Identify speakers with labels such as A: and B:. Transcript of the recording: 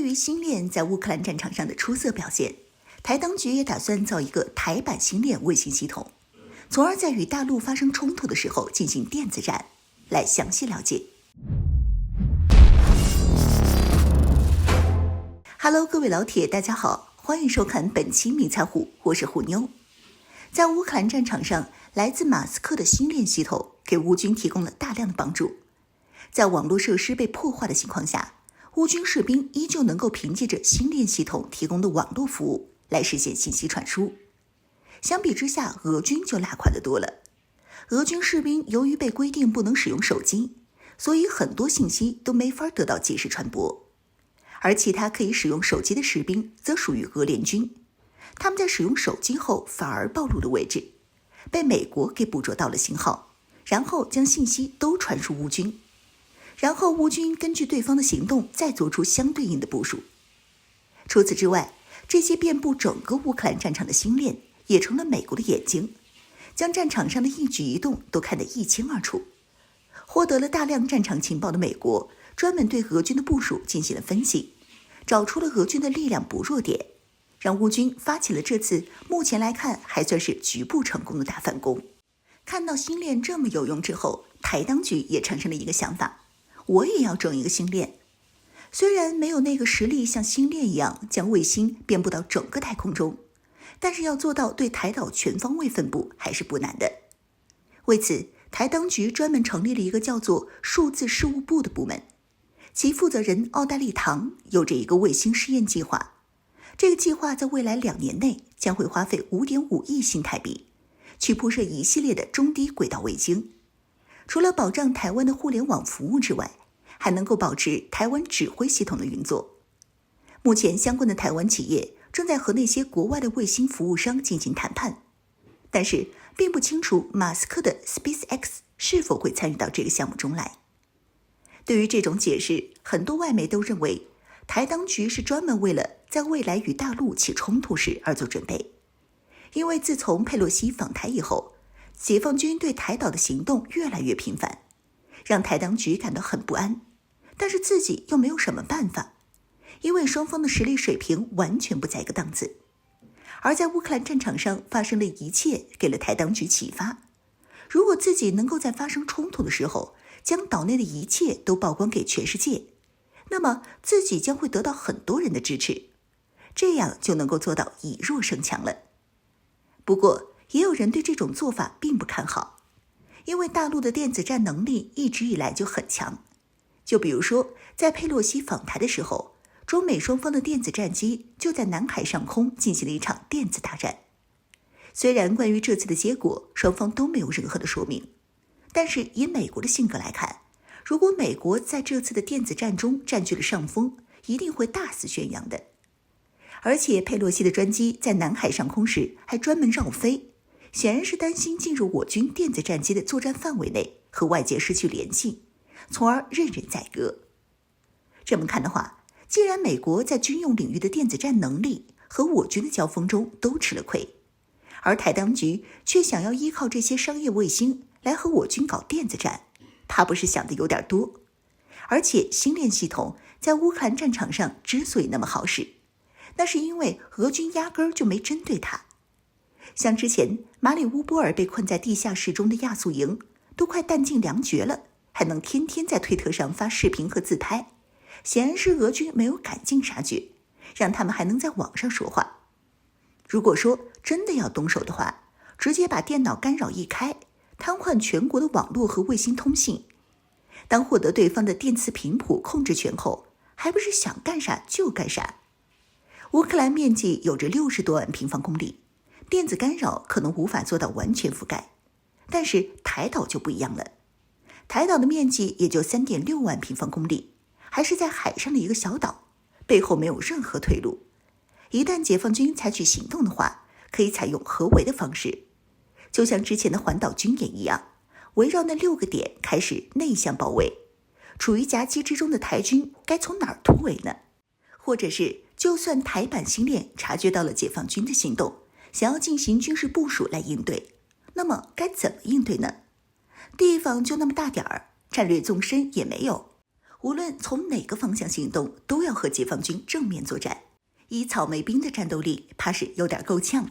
A: 对于星链在乌克兰战场上的出色表现，台当局也打算造一个台版星链卫星系统，从而在与大陆发生冲突的时候进行电子战。来详细了解。Hello， 各位老铁，大家好，欢迎收看本期迷彩虎，我是虎妞。在乌克兰战场上，来自马斯克的星链系统给乌军提供了大量的帮助。在网络设施被破坏的情况下，乌军士兵依旧能够凭借着星链系统提供的网络服务来实现信息传输。相比之下，俄军就拉垮得多了。俄军士兵由于被规定不能使用手机，所以很多信息都没法得到及时传播。而其他可以使用手机的士兵则属于俄联军，他们在使用手机后反而暴露了位置，被美国给捕捉到了信号，然后将信息都传输乌军，然后乌军根据对方的行动再做出相对应的部署。除此之外，这些遍布整个乌克兰战场的星链也成了美国的眼睛，将战场上的一举一动都看得一清二楚。获得了大量战场情报的美国专门对俄军的部署进行了分析，找出了俄军的力量薄弱点，让乌军发起了这次目前来看还算是局部成功的大反攻。看到星链这么有用之后，台当局也产生了一个想法，我也要整一个星链。虽然没有那个实力像星链一样将卫星遍布到整个太空中，但是要做到对台岛全方位分布还是不难的。为此，台当局专门成立了一个叫做数字事务部的部门，其负责人奥黛丽·唐有着一个卫星试验计划。这个计划在未来2年内将会花费5.5亿新台币，去铺设一系列的中低轨道卫星。除了保障台湾的互联网服务之外，还能够保持台湾指挥系统的运作。目前相关的台湾企业正在和那些国外的卫星服务商进行谈判，但是并不清楚马斯克的 SpaceX 是否会参与到这个项目中来。对于这种解释，很多外媒都认为台当局是专门为了在未来与大陆起冲突时而做准备。因为自从佩洛西访台以后，解放军对台岛的行动越来越频繁，让台当局感到很不安，但是自己又没有什么办法，因为双方的实力水平完全不在一个档次。而在乌克兰战场上发生的一切给了台当局启发，如果自己能够在发生冲突的时候将岛内的一切都曝光给全世界，那么自己将会得到很多人的支持，这样就能够做到以弱胜强了。不过也有人对这种做法并不看好，因为大陆的电子战能力一直以来就很强。就比如说在佩洛西访台的时候，中美双方的电子战机就在南海上空进行了一场电子大战。虽然关于这次的结果双方都没有任何的说明，但是以美国的性格来看，如果美国在这次的电子战中占据了上风，一定会大肆宣扬的。而且佩洛西的专机在南海上空时还专门绕飞，显然是担心进入我军电子战机的作战范围内和外界失去联系，从而任人宰割。这么看的话，既然美国在军用领域的电子战能力和我军的交锋中都吃了亏，而台当局却想要依靠这些商业卫星来和我军搞电子战，怕不是想的有点多。而且星链系统在乌克兰战场上之所以那么好使，那是因为俄军压根儿就没针对它。像之前马里乌波尔被困在地下室中的亚速营都快弹尽粮绝了，还能天天在推特上发视频和自拍，显然是俄军没有赶尽杀绝，让他们还能在网上说话。如果说真的要动手的话，直接把电脑干扰一开，瘫痪全国的网络和卫星通信。当获得对方的电磁频谱控制权后，还不是想干啥就干啥。乌克兰面积有着60多万平方公里，电子干扰可能无法做到完全覆盖，但是台岛就不一样了。台岛的面积也就3.6万平方公里，还是在海上的一个小岛，背后没有任何退路。一旦解放军采取行动的话，可以采用合围的方式，就像之前的环岛军演一样，围绕那6个点开始内向包围。处于夹击之中的台军该从哪儿突围呢？或者是就算台版星链察觉到了解放军的行动，想要进行军事部署来应对，那么该怎么应对呢？地方就那么大点儿，战略纵深也没有，无论从哪个方向行动，都要和解放军正面作战。以草莓兵的战斗力，怕是有点够呛。